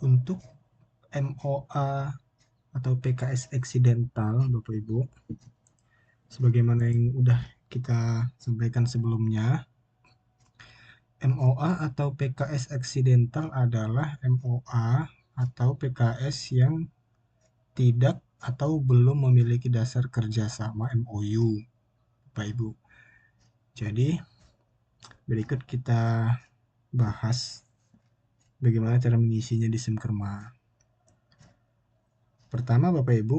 Untuk MOA atau PKS eksidental, Bapak Ibu, sebagaimana yang udah kita sampaikan sebelumnya, MOA atau PKS eksidental adalah MOA atau PKS yang tidak atau belum memiliki dasar kerjasama MOU, Bapak Ibu. Jadi, berikut kita bahas bagaimana cara mengisinya di SIMKERMA. Pertama, Bapak Ibu,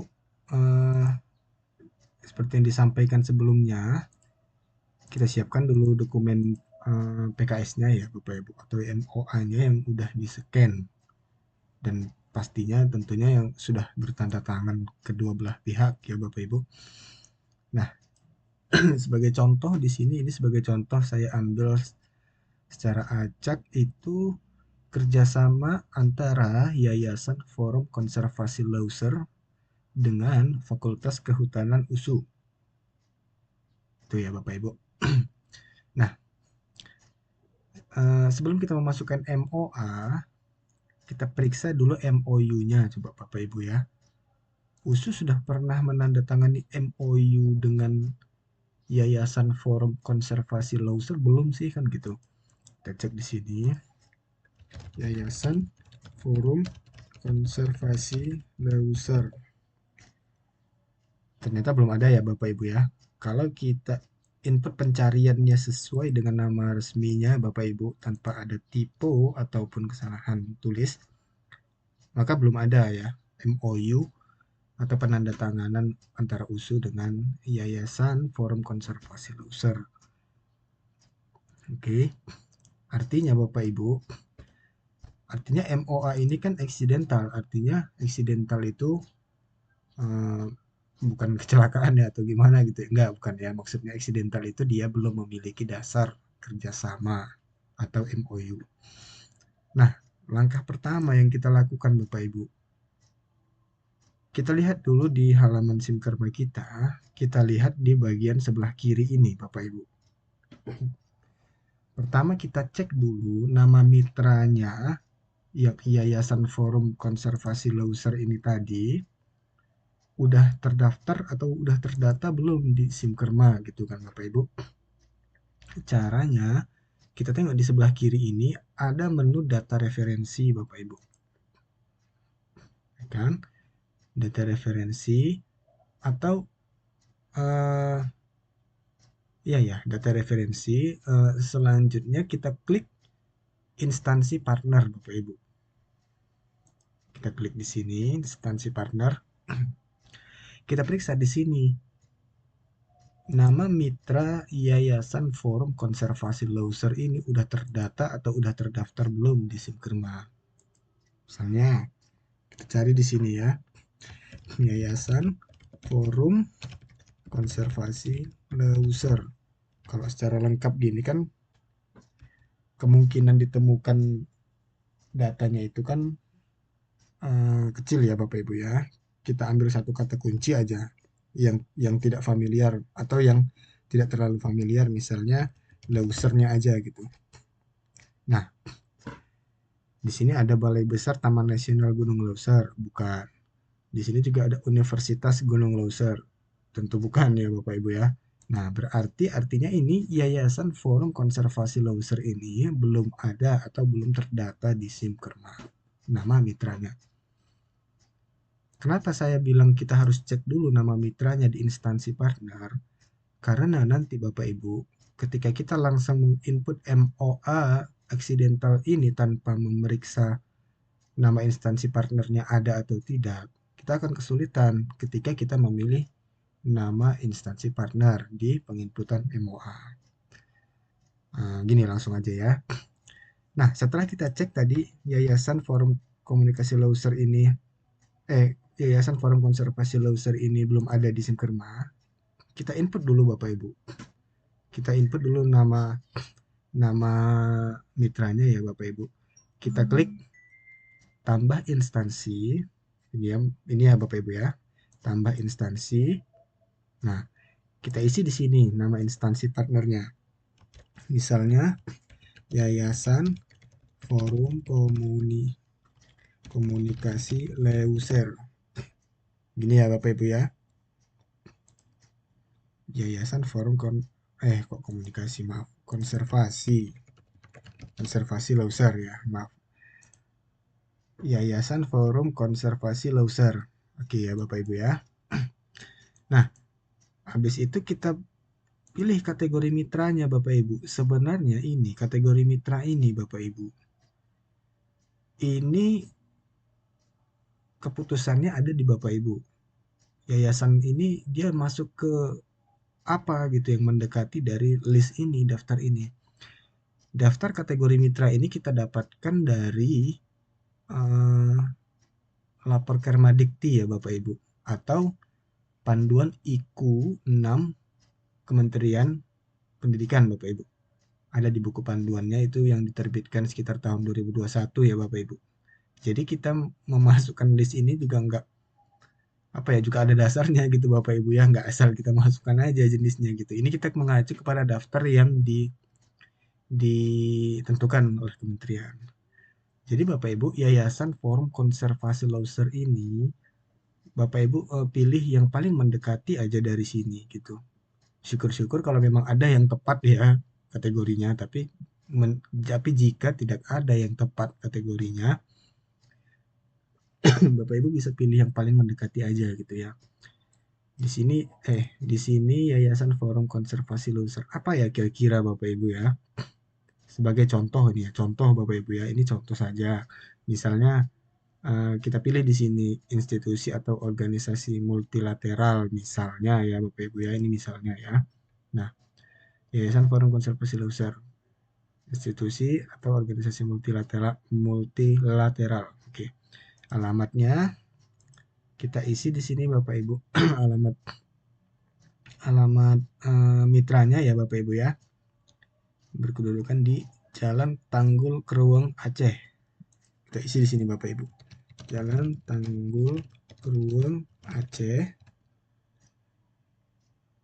seperti yang disampaikan sebelumnya, kita siapkan dulu dokumen PKS-nya ya Bapak Ibu, atau MOA-nya yang udah di-scan, dan pastinya tentunya yang sudah bertanda tangan kedua belah pihak ya Bapak Ibu. Nah, sebagai contoh di sini, ini sebagai contoh saya ambil secara acak itu kerjasama antara Yayasan Forum Konservasi Lauser dengan Fakultas Kehutanan USU. Itu ya Bapak Ibu. Nah, sebelum kita memasukkan MOA, kita periksa dulu MOU-nya coba Bapak Ibu ya. USU sudah pernah menandatangani MOU dengan Yayasan Forum Konservasi Lauser belum sih kan gitu. Kita cek di sini. Yayasan Forum Konservasi Lauser. Ternyata belum ada ya Bapak Ibu ya. Kalau kita input pencariannya sesuai dengan nama resminya Bapak Ibu tanpa ada typo ataupun kesalahan tulis, maka belum ada ya MOU atau penandatanganan antara USU dengan Yayasan Forum Konservasi Lauser. Oke, artinya Bapak Ibu, artinya MOA ini kan eksidental, artinya eksidental itu eh, bukan kecelakaan ya atau gimana gitu, enggak, bukan ya, maksudnya eksidental itu dia belum memiliki dasar kerjasama atau MOU. Nah, langkah pertama yang kita lakukan Bapak Ibu, kita lihat dulu di halaman SIMKERMA kita lihat di bagian sebelah kiri ini Bapak Ibu. Pertama kita cek dulu nama mitranya yang Yayasan Forum Konservasi Lauser ini tadi udah terdaftar atau udah terdata belum di SIMKERMA gitu kan Bapak Ibu. Caranya kita tengok di sebelah kiri ini ada menu data referensi Bapak Ibu. Kan? Data referensi atau uh, ya data referensi. Selanjutnya kita klik instansi partner Bapak Ibu. Kita klik di sini instansi partner. Kita periksa di sini nama mitra Yayasan Forum Konservasi Lauser ini udah terdata atau udah terdaftar belum di SIMKERMA. Misalnya kita cari di sini ya, Yayasan Forum Konservasi Lauser. Kalau secara lengkap gini kan kemungkinan ditemukan datanya itu kan kecil ya Bapak Ibu ya. Kita ambil satu kata kunci aja yang tidak familiar atau yang tidak terlalu familiar, misalnya Lausernya aja gitu. Nah, di sini ada Balai Besar Taman Nasional Gunung Lauser, bukan. Di sini juga ada Universitas Gunung Lauser, tentu bukan ya Bapak Ibu ya. Nah, berarti artinya ini Yayasan Forum Konservasi Lauser ini belum ada atau belum terdata di SIMKERMA, nama mitranya. Kenapa saya bilang kita harus cek dulu nama mitranya di instansi partner? Karena nanti Bapak Ibu, ketika kita langsung menginput MOA accidental ini tanpa memeriksa nama instansi partnernya ada atau tidak, kita akan kesulitan ketika kita memilih nama instansi partner di penginputan MOA. Gini langsung aja ya. Nah, setelah kita cek tadi Yayasan Forum Komunikasi Lauser ini, Yayasan Forum Konservasi Lauser ini belum ada di SIMKERMA, kita input dulu Bapak Ibu. Kita input dulu nama nama mitranya ya Bapak Ibu. Kita klik tambah instansi. Ini ya Bapak Ibu ya. Tambah instansi. Nah, kita isi di sini nama instansi partnernya. Misalnya Yayasan Forum komunikasi Leuser. Gini ya Bapak Ibu ya. Yayasan Forum Komunikasi, maaf, konservasi Leuser ya, maaf. Yayasan Forum Konservasi Leuser. Oke ya Bapak Ibu ya. Nah, habis itu kita pilih kategori mitranya Bapak Ibu. Sebenarnya ini kategori mitra ini Bapak Ibu. Ini keputusannya ada di Bapak Ibu. Yayasan ini dia masuk ke apa gitu yang mendekati dari list ini, daftar ini. Daftar kategori mitra ini kita dapatkan dari lapor Kermadikti ya Bapak Ibu, atau panduan IKU 6 Kementerian Pendidikan Bapak Ibu. Ada di buku panduannya itu yang diterbitkan sekitar tahun 2021 ya Bapak Ibu. Jadi kita memasukkan list ini juga juga ada dasarnya gitu Bapak Ibu ya, nggak asal kita masukkan aja jenisnya gitu. Ini kita mengacu kepada daftar yang ditentukan oleh kementerian. Jadi Bapak Ibu, Yayasan Forum Konservasi Leuser ini Bapak Ibu pilih yang paling mendekati aja dari sini gitu. Syukur-syukur kalau memang ada yang tepat ya kategorinya, tapi jika tidak ada yang tepat kategorinya, Bapak Ibu bisa pilih yang paling mendekati aja gitu ya. Di sini Yayasan Forum Konservasi Leuser. Apa ya kira-kira Bapak Ibu ya? Sebagai contoh ini ya, contoh Bapak Ibu ya, ini contoh saja. Misalnya kita pilih di sini institusi atau organisasi multilateral misalnya ya Bapak Ibu ya, ini misalnya ya. Nah, Yayasan Forum Konservasi Leuser, institusi atau organisasi multilateral. Oke. Alamatnya kita isi di sini Bapak Ibu. alamat alamat mitranya ya Bapak Ibu ya. Berkedudukan di Jalan Tanggul Kerueng Aceh. Kita isi di sini Bapak Ibu. Jalan Tanggul Kerueng Aceh.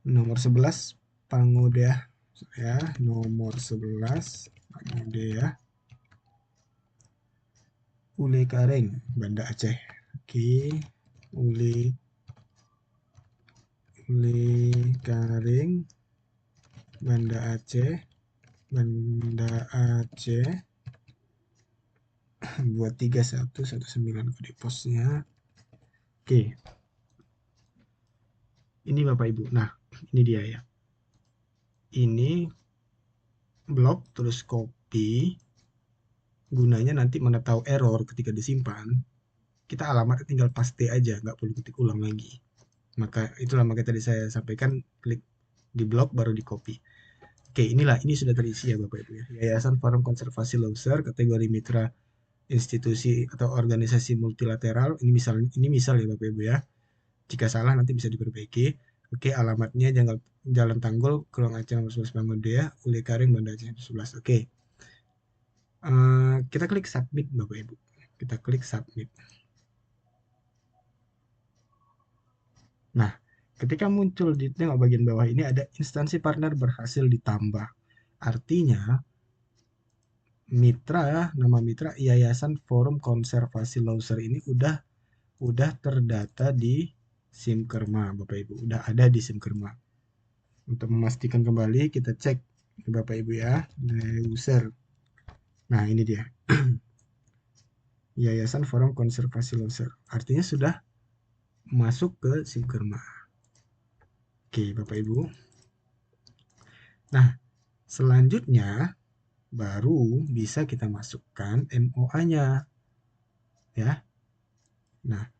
Nomor 11 Pangodea ya, nomor 11 Pangodea Ule Kareng, Banda Aceh. Oke, Ule Kareng, Banda Aceh. 23119 kode posnya. Oke. Ini Bapak Ibu. Nah, ini dia ya. Ini blok terus copy. Gunanya nanti mana tahu error ketika disimpan, kita alamatnya tinggal paste aja, nggak perlu ketik ulang lagi. Maka tadi saya sampaikan, klik di blok baru di copy. Oke, ini sudah terisi ya Bapak Ibu ya. Yayasan Forum Konservasi Leuser kategori mitra institusi atau organisasi multilateral. Ini misal ya Bapak Ibu ya. Jika salah nanti bisa diperbaiki. Oke, alamatnya Jalan Tanggul, Kerueng Aceh nomor 11 Bangodea, Ule Kareng, Banda Aceh 11. Oke. Kita klik submit Bapak Ibu. Kita klik submit. Nah, ketika muncul di tengah bagian bawah ini ada instansi partner berhasil ditambah. Artinya nama mitra Yayasan Forum Konservasi Leuser ini udah terdata di SIMKERMA Bapak Ibu, udah ada di SIMKERMA. Untuk memastikan kembali kita cek Bapak Ibu ya, Leuser. Nah, ini dia. Yayasan Forum Konservasi Leuser. Artinya sudah masuk ke SIMKERMA. Oke, Bapak Ibu. Nah, selanjutnya baru bisa kita masukkan MOA-nya. Ya. Nah,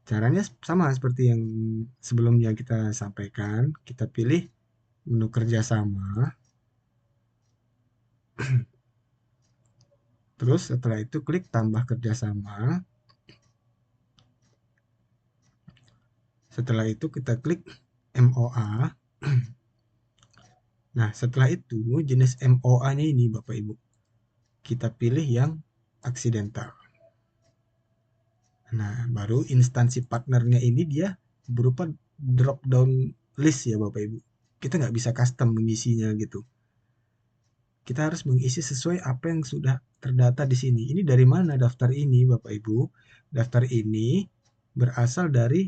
caranya sama seperti yang sebelumnya kita sampaikan. Kita pilih menu kerjasama. Terus setelah itu klik tambah kerjasama. Setelah itu kita klik MOA. Nah, setelah itu jenis MOA-nya ini Bapak Ibu, kita pilih yang aksidental. Nah, baru instansi partnernya ini dia berupa drop down list ya Bapak Ibu. Kita nggak bisa custom mengisinya gitu. kita harus mengisi sesuai apa yang sudah terdata di sini. Ini dari mana daftar ini, Bapak Ibu? Daftar ini berasal dari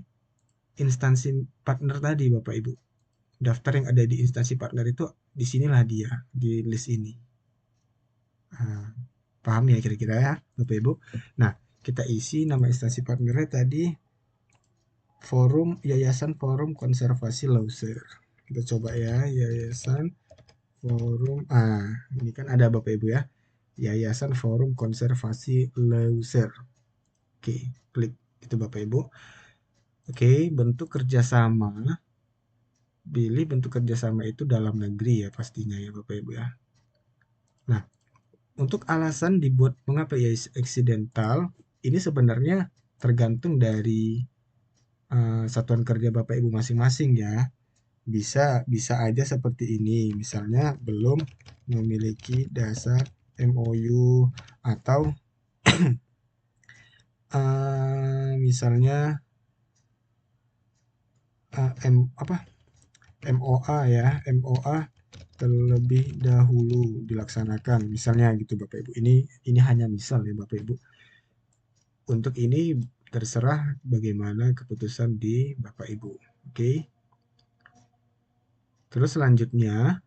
instansi partner tadi, Bapak Ibu. Daftar yang ada di instansi partner itu disinilah dia, di list ini. Nah, paham ya kira-kira ya, Bapak Ibu? Nah, kita isi nama instansi partnernya tadi Forum Yayasan Forum Konservasi Lauser. Kita coba ya, Yayasan Forum. Ini kan ada Bapak Ibu ya. Yayasan Forum Konservasi Lauser. Oke, klik itu Bapak Ibu. Oke, bentuk kerjasama. Pilih bentuk kerjasama itu dalam negeri ya pastinya ya Bapak Ibu ya. Nah, untuk alasan dibuat mengapa ya accidental, ini sebenarnya tergantung dari satuan kerja Bapak Ibu masing-masing ya. Bisa bisa aja seperti ini. Misalnya belum memiliki dasar MOU atau misalnya MOA ya, MOA terlebih dahulu dilaksanakan. Misalnya gitu Bapak Ibu. Ini hanya misal ya Bapak Ibu. Untuk ini terserah bagaimana keputusan di Bapak Ibu. Oke. Terus selanjutnya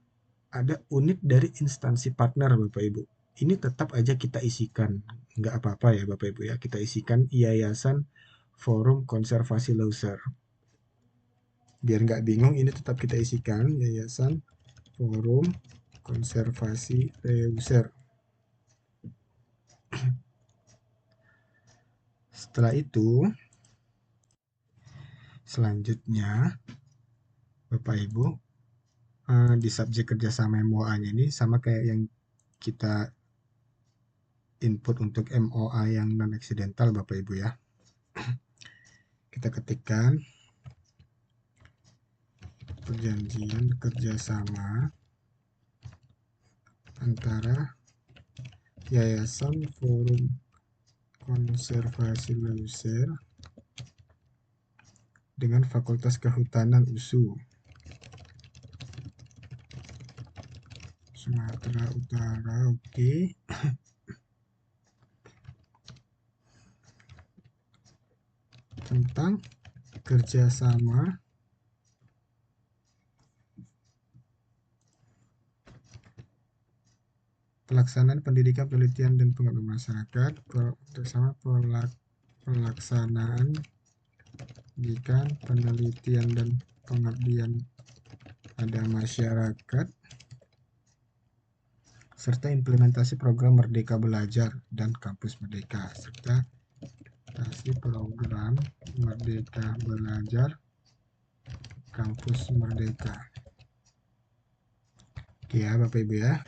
ada unit dari instansi partner Bapak Ibu. Ini tetap aja kita isikan, nggak apa-apa ya Bapak Ibu ya. Kita isikan Yayasan Forum Konservasi Lauser. Biar nggak bingung, ini tetap kita isikan Yayasan Forum Konservasi Lauser. Setelah itu, selanjutnya Bapak Ibu di subjek kerjasama MOA-nya ini sama kayak yang kita input untuk MOA yang non accidental Bapak Ibu ya. Kita ketikkan perjanjian kerjasama antara Yayasan Forum Konservasi Lauser dengan Fakultas Kehutanan USU Sumatera Utara. Oke. Tentang kerjasama pelaksanaan pendidikan, penelitian, dan pengabdian masyarakat bersama pelaksanaan pendidikan, penelitian, dan pengabdian pada masyarakat serta implementasi program Merdeka Belajar dan Kampus Merdeka serta implementasi program Merdeka Belajar Kampus Merdeka. Oke ya Bapak Ibu ya.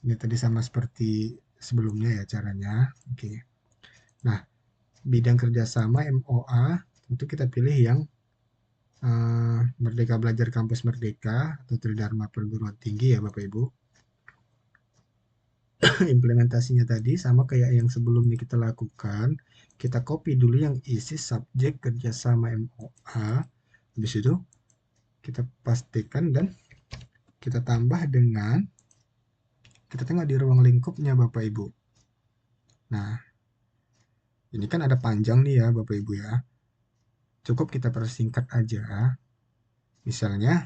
Ini tadi sama seperti sebelumnya ya caranya. Oke. Nah, bidang kerjasama MOA tentu kita pilih yang Merdeka Belajar Kampus Merdeka atau Tridharma Perguruan Tinggi ya Bapak Ibu. Implementasinya tadi sama kayak yang sebelumnya kita lakukan. Kita copy dulu yang isi subjek kerjasama MOA. Habis itu kita pastikan dan kita tambah dengan, kita tengok di ruang lingkupnya Bapak Ibu. Nah, ini kan ada panjang nih ya Bapak Ibu ya. Cukup kita persingkat aja. Misalnya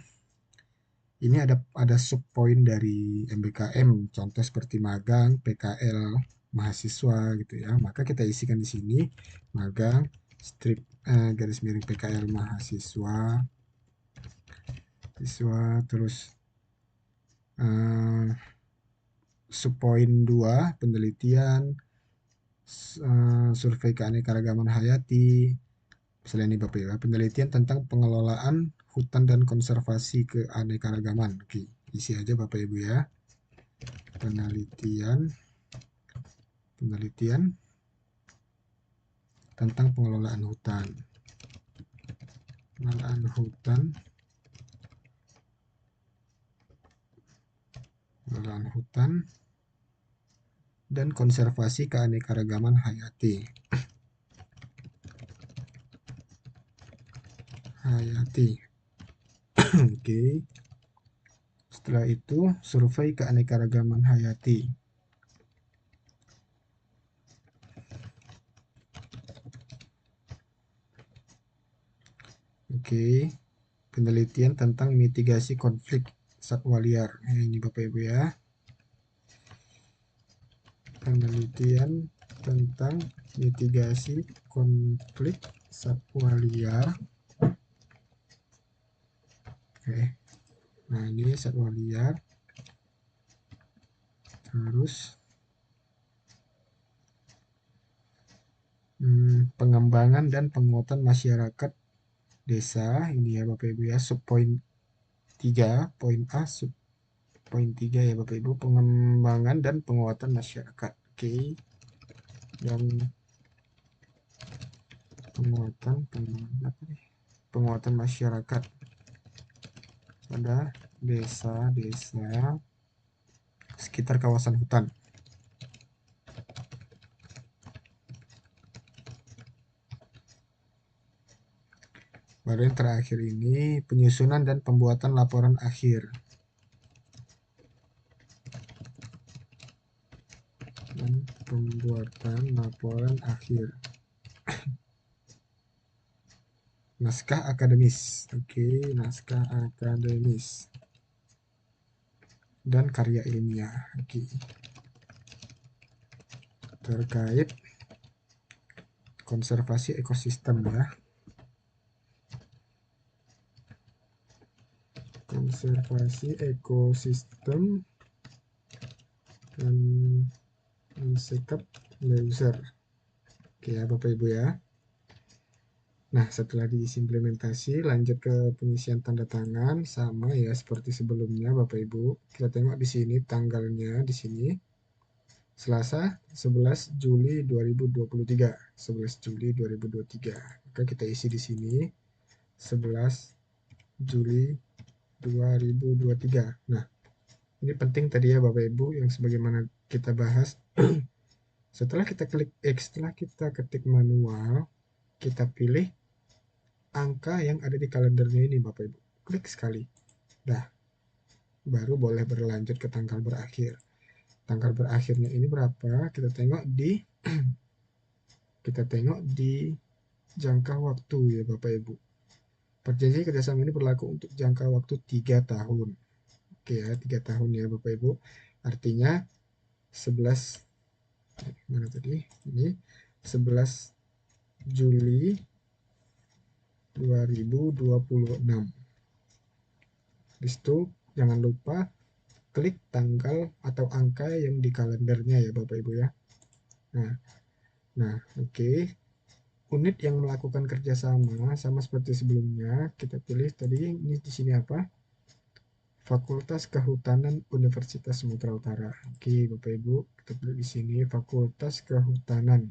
ini ada subpoin dari MBKM, contoh seperti magang, PKL, mahasiswa gitu ya. Maka kita isikan di sini magang, strip garis miring PKL mahasiswa, terus subpoin 2 penelitian, survei keanekaragaman hayati. Misalnya ini Bapak Ibu, penelitian tentang pengelolaan hutan dan konservasi keanekaragaman. Oke, isi aja Bapak Ibu ya. Penelitian tentang pengelolaan hutan. Pengelolaan hutan dan konservasi keanekaragaman hayati. Oke. Setelah itu, survei keanekaragaman hayati. Oke, penelitian tentang mitigasi konflik satwa liar. Nah, ini Bapak Ibu ya. Penelitian tentang mitigasi konflik satwa liar. Oke. Nah, ini satwa liar harus pengembangan dan penguatan masyarakat desa. Ini ya Bapak Ibu ya, subpoin 3, poin A, subpoin 3 ya Bapak Ibu, pengembangan dan penguatan masyarakat. Oke. Dan penguatan masyarakat pada desa-desa sekitar kawasan hutan. Baru yang terakhir ini penyusunan dan pembuatan laporan akhir. Dan pembuatan laporan akhir. Naskah akademis. Oke, naskah akademis. Dan karya ilmiah. Oke. Terkait konservasi ekosistem ya. Konservasi ekosistem dan sikap Leuser. Oke ya Bapak Ibu ya. Nah, setelah diisi implementasi, lanjut ke pengisian tanda tangan sama ya seperti sebelumnya Bapak Ibu. Kita tengok di sini tanggalnya di sini. Selasa 11 Juli 2023. 11 Juli 2023. Maka kita isi di sini 11 Juli 2023. Nah, ini penting tadi ya Bapak Ibu yang sebagaimana kita bahas. Setelah kita ketik manual, kita pilih angka yang ada di kalendernya ini Bapak Ibu. Klik sekali. Dah. Baru boleh berlanjut ke tanggal berakhir. Tanggal berakhirnya ini berapa? Kita tengok di jangka waktu ya Bapak Ibu. Perjanjian kerjasama ini berlaku untuk jangka waktu 3 tahun. Oke ya, 3 tahun ya Bapak Ibu. Artinya 11 mana tadi? Ini 11 Juli 2026. Di situ jangan lupa klik tanggal atau angka yang di kalendernya ya Bapak Ibu ya. Nah, oke. Unit yang melakukan kerjasama sama seperti sebelumnya, kita pilih tadi ini di sini apa? Fakultas Kehutanan Universitas Sumatera Utara. Oke, Bapak Ibu, kita pilih di sini Fakultas Kehutanan.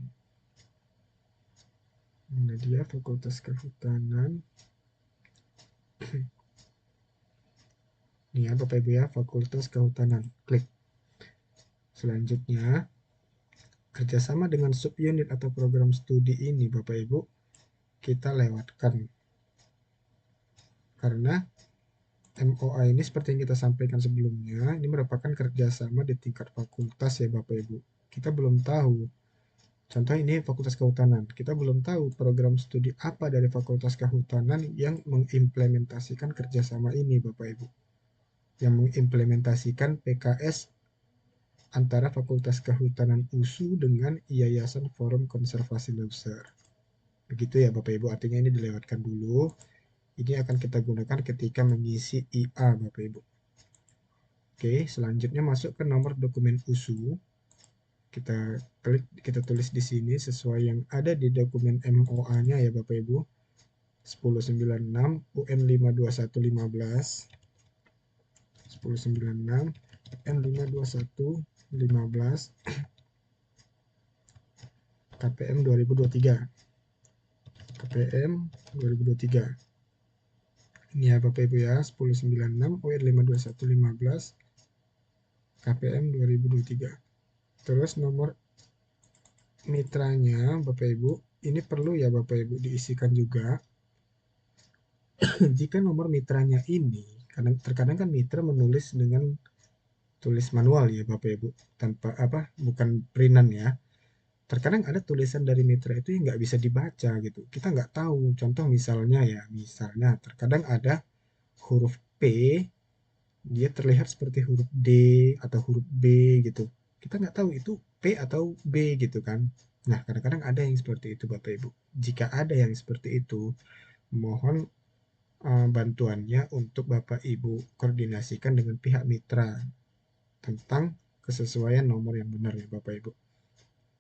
Ini dia Fakultas Kehutanan. Ini ya Bapak Ibu ya, Fakultas Kehutanan. Klik. Selanjutnya, kerjasama dengan subunit atau program studi ini Bapak Ibu, kita lewatkan. Karena MOA ini seperti yang kita sampaikan sebelumnya, ini merupakan kerjasama di tingkat fakultas ya Bapak Ibu. Kita belum tahu, contoh ini Fakultas Kehutanan, kita belum tahu program studi apa dari Fakultas Kehutanan yang mengimplementasikan kerjasama ini Bapak Ibu. Yang mengimplementasikan PKS antara Fakultas Kehutanan USU dengan Yayasan Forum Konservasi Leuser. Begitu ya Bapak Ibu, artinya ini dilewatkan dulu. Ini akan kita gunakan ketika mengisi IA Bapak Ibu. Oke, selanjutnya masuk ke nomor dokumen USU. Kita klik, kita tulis di sini sesuai yang ada di dokumen MOA-nya ya Bapak Ibu. 1096 UN 52115. 1096 UN 52115 KPM 2023. KPM 2023. Ini ya Bapak Ibu ya, 1096 UN 52115 KPM 2023. Terus nomor mitranya Bapak Ibu, ini perlu ya Bapak Ibu diisikan juga. Jika nomor mitranya ini Terkadang kan mitra menulis dengan tulis manual ya Bapak Ibu, tanpa apa, bukan printan ya. Terkadang ada tulisan dari mitra itu yang nggak bisa dibaca gitu. Kita nggak tahu. Contoh misalnya ya, misalnya terkadang ada huruf P, dia terlihat seperti huruf D atau huruf B gitu. Kita nggak tahu itu P atau B gitu kan. Nah, kadang-kadang ada yang seperti itu Bapak Ibu. Jika ada yang seperti itu, mohon bantuannya untuk Bapak Ibu koordinasikan dengan pihak mitra tentang kesesuaian nomor yang benar ya Bapak Ibu.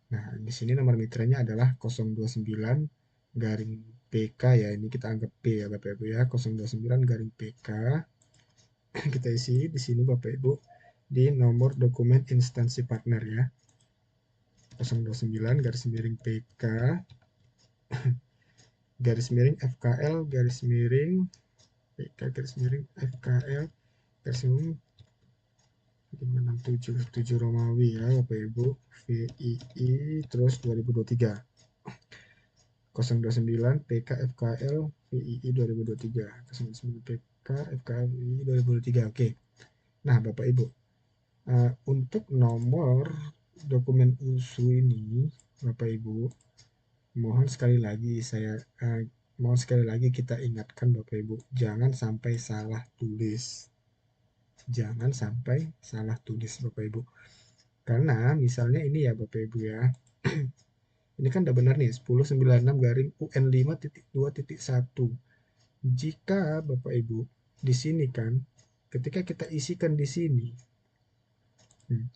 Nah, di sini nomor mitranya adalah 029 garing PK ya. Ini kita anggap P ya Bapak Ibu ya. 029 garing PK. Kita isi di sini Bapak Ibu di nomor dokumen instansi partner ya. 029 garis miring PK garis miring FKL garis miring PK garis miring FKL garis miring 567 Romawi ya Bapak Ibu, VII terus 2023 029 PK FKL VII 2023 029 PK FKL VII 2023. Oke. Nah Bapak Ibu, untuk nomor dokumen USU ini Bapak Ibu, mohon sekali lagi mohon sekali lagi kita ingatkan Bapak Ibu, jangan sampai salah tulis. Jangan sampai salah tulis Bapak Ibu. Karena misalnya ini ya Bapak Ibu ya. Ini kan udah benar nih 1096 garing UN 5.2.1. Jika Bapak Ibu di sini kan ketika kita isikan di sini hmm,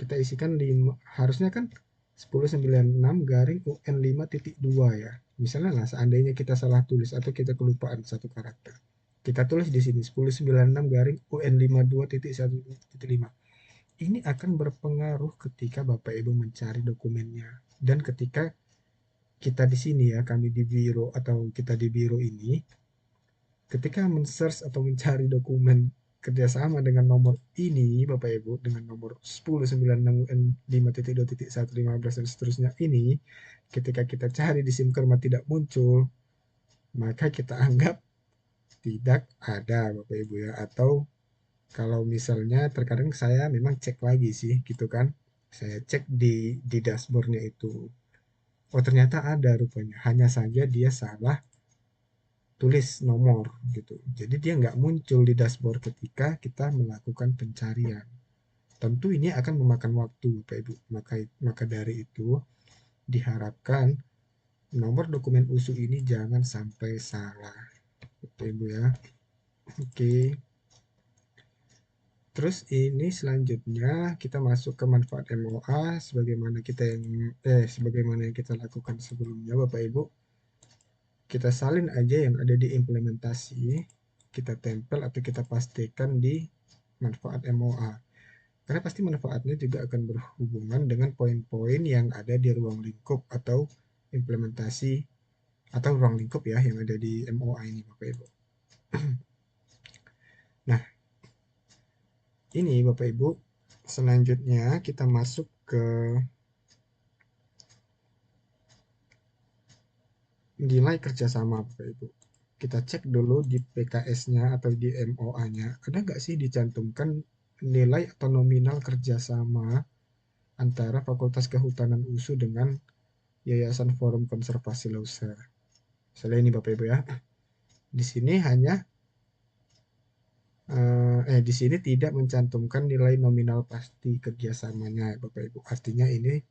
kita isikan 5, harusnya kan 1096 garing UN 5.2 ya. Misalnya lah seandainya kita salah tulis atau kita kelupaan satu karakter. Kita tulis di sini 1096 garing UN 52.1.5. Ini akan berpengaruh ketika Bapak Ibu mencari dokumennya. Dan ketika kita di sini ya, kami di biro atau kita di biro ini, ketika men-search atau mencari dokumen kerjasama dengan nomor ini, Bapak Ibu, dengan nomor 1096 UN 5.2.115 dan seterusnya ini, ketika kita cari di SIM Kerma tidak muncul, maka kita anggap tidak ada, Bapak Ibu ya. Atau kalau misalnya terkadang saya memang cek lagi sih, gitu kan. Saya cek di dashboardnya itu. Oh ternyata ada rupanya. Hanya saja dia salah tulis nomor gitu. Jadi dia nggak muncul di dashboard ketika kita melakukan pencarian. Tentu ini akan memakan waktu, Bapak Ibu. Maka dari itu diharapkan nomor dokumen USU ini jangan sampai salah, Bapak Ibu ya. Oke. Terus ini selanjutnya kita masuk ke manfaat MOA sebagaimana yang kita lakukan sebelumnya, Bapak Ibu. Kita salin aja yang ada di implementasi, kita tempel atau kita pastikan di manfaat MOA. Karena pasti manfaatnya juga akan berhubungan dengan poin-poin yang ada di ruang lingkup atau implementasi atau ruang lingkup ya yang ada di MOA ini Bapak Ibu. Nah, ini Bapak Ibu, selanjutnya kita masuk ke nilai kerjasama Bapak Ibu. Kita cek dulu di PKS-nya atau di MOA-nya, ada nggak sih dicantumkan nilai atau nominal kerjasama antara Fakultas Kehutanan USU dengan Yayasan Forum Konservasi Lausa. Misalnya ini Bapak Ibu ya. Di sini hanya di sini tidak mencantumkan nilai nominal pasti kerjasamanya Bapak Ibu. Artinya ini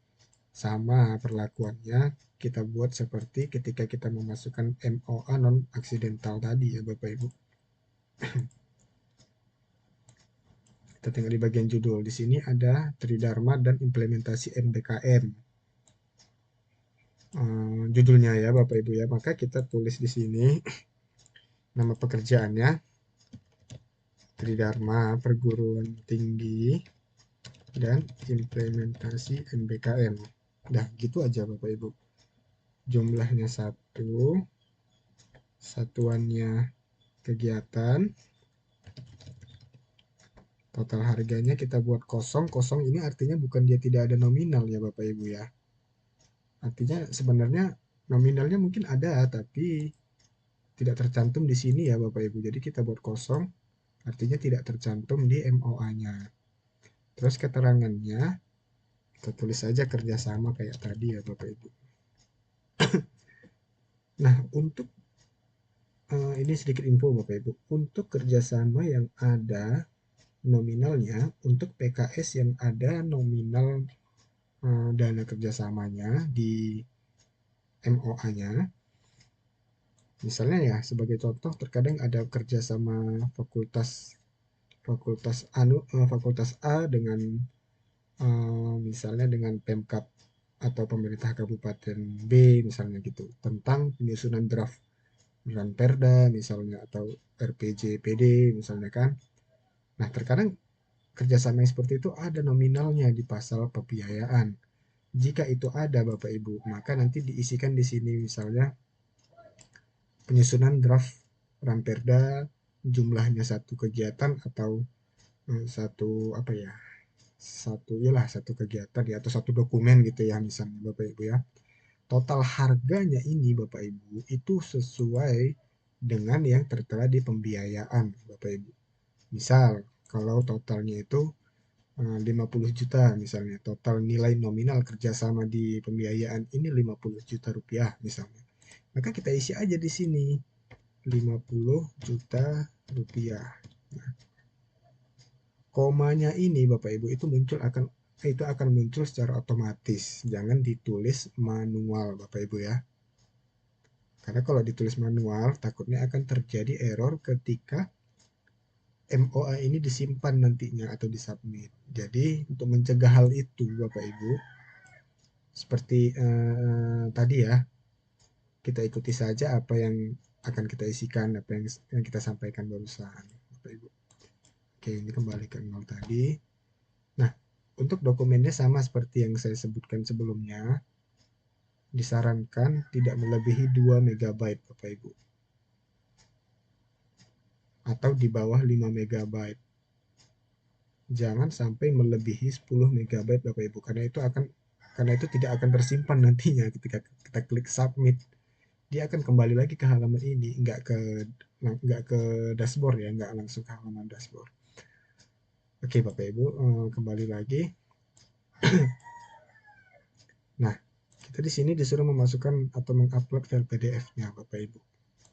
sama perlakuannya kita buat seperti ketika kita memasukkan MOA non aksidental tadi ya Bapak Ibu. Kita tinggal di bagian judul. Di sini ada Tridharma dan implementasi MBKM. Judulnya ya Bapak Ibu ya. Maka kita tulis di sini nama pekerjaannya Tridharma Perguruan Tinggi dan implementasi MBKM. Dah gitu aja Bapak Ibu. Jumlahnya 1, satuannya kegiatan, total harganya kita buat kosong. Kosong ini artinya bukan dia tidak ada nominal ya Bapak Ibu ya. Artinya sebenarnya nominalnya mungkin ada tapi tidak tercantum di sini ya Bapak Ibu. Jadi kita buat kosong. artinya tidak tercantum di MOA-nya. Terus keterangannya, kita tulis saja kerjasama kayak tadi ya Bapak Ibu. Nah, untuk ini sedikit info Bapak Ibu. Untuk kerjasama yang ada nominalnya, untuk PKS yang ada nominal dana kerjasamanya di MOA-nya, misalnya ya sebagai contoh terkadang ada kerjasama fakultas fakultas A dengan misalnya dengan Pemkab atau pemerintah kabupaten B misalnya gitu tentang penyusunan draft Perda misalnya atau RPJPD misalnya kan. Nah, terkadang kerjasama yang seperti itu ada nominalnya di pasal pembiayaan. Jika itu ada Bapak Ibu, maka nanti diisikan di sini misalnya penyusunan draft Perda jumlahnya satu kegiatan atau satu apa ya satu kegiatan ya atau satu dokumen gitu ya misalnya Bapak Ibu ya. Total harganya ini Bapak Ibu itu sesuai dengan yang tertera di pembiayaan Bapak Ibu. Misal kalau totalnya itu 50 juta misalnya, total nilai nominal kerjasama di pembiayaan ini 50 juta rupiah misalnya. Maka kita isi aja di sini 50 juta rupiah. Nah, komanya ini Bapak Ibu itu akan muncul secara otomatis. Jangan ditulis manual Bapak Ibu ya. Karena kalau ditulis manual takutnya akan terjadi error ketika MOA ini disimpan nantinya atau disubmit. Jadi untuk mencegah hal itu Bapak Ibu, seperti tadi ya, kita ikuti saja apa yang akan kita isikan, apa yang kita sampaikan barusan Bapak Ibu. Oke, ini kembali ke nol tadi. Nah, untuk dokumennya sama seperti yang saya sebutkan sebelumnya, disarankan tidak melebihi 2 MB Bapak Ibu. Atau di bawah 5 MB. Jangan sampai melebihi 10 MB Bapak Ibu karena itu tidak akan tersimpan nantinya ketika kita klik submit. Dia akan kembali lagi ke halaman ini, nggak ke dashboard ya, nggak langsung ke halaman dashboard. Oke Bapak Ibu, kembali lagi. Nah, kita di sini disuruh memasukkan atau mengupload file PDF-nya Bapak Ibu.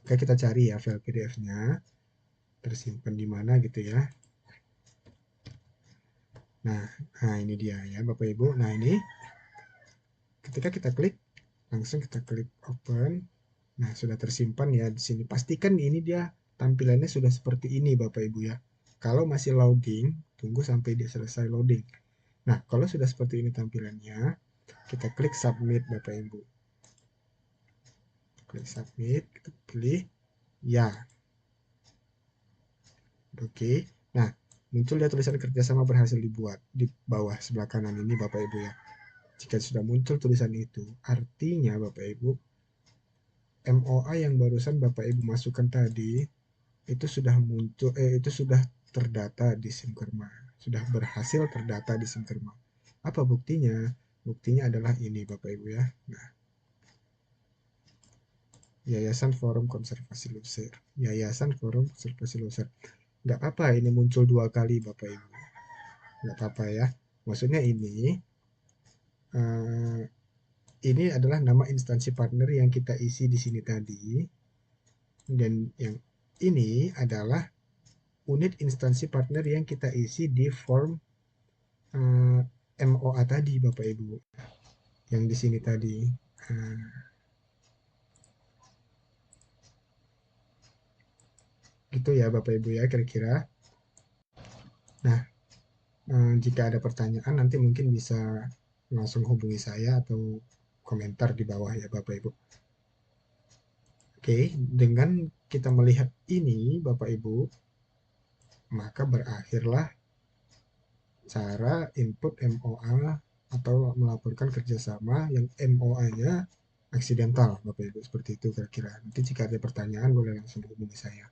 Oke, kita cari ya file PDF-nya tersimpan di mana gitu ya. Nah, ini dia ya Bapak Ibu. Nah, ini ketika kita klik, langsung kita klik open. Nah, sudah tersimpan ya di sini. Pastikan ini dia tampilannya sudah seperti ini Bapak Ibu ya. Kalau masih loading, tunggu sampai dia selesai loading. Nah, kalau sudah seperti ini tampilannya, kita klik submit Bapak Ibu. Klik submit, kita pilih ya. Oke. Nah, muncul ya tulisan kerjasama berhasil dibuat di bawah sebelah kanan ini Bapak Ibu ya. Jika sudah muncul tulisan itu, artinya Bapak Ibu, MOA yang barusan Bapak Ibu masukkan tadi itu sudah muncul itu sudah terdata di Simkerma. Sudah berhasil terdata di Simkerma. Apa buktinya? Buktinya adalah ini Bapak Ibu ya. Nah, Yayasan Forum Konservasi Loser. Yayasan Forum Konservasi Loser. Nggak apa-apa ini muncul 2 kali Bapak Ibu. Nggak apa-apa ya. Maksudnya eh, ini adalah nama instansi partner yang kita isi di sini tadi. Dan yang ini adalah unit instansi partner yang kita isi di form MOA tadi Bapak Ibu. Yang di sini tadi. Uh, gitu ya Bapak Ibu ya kira-kira. Nah, jika ada pertanyaan nanti mungkin bisa langsung hubungi saya atau komentar di bawah ya Bapak Ibu. Oke, dengan kita melihat ini Bapak Ibu, maka berakhirlah cara input MOA atau melaporkan kerjasama yang MOA-nya aksidental Bapak Ibu. Seperti itu kira-kira. Nanti jika ada pertanyaan boleh langsung hubungi saya.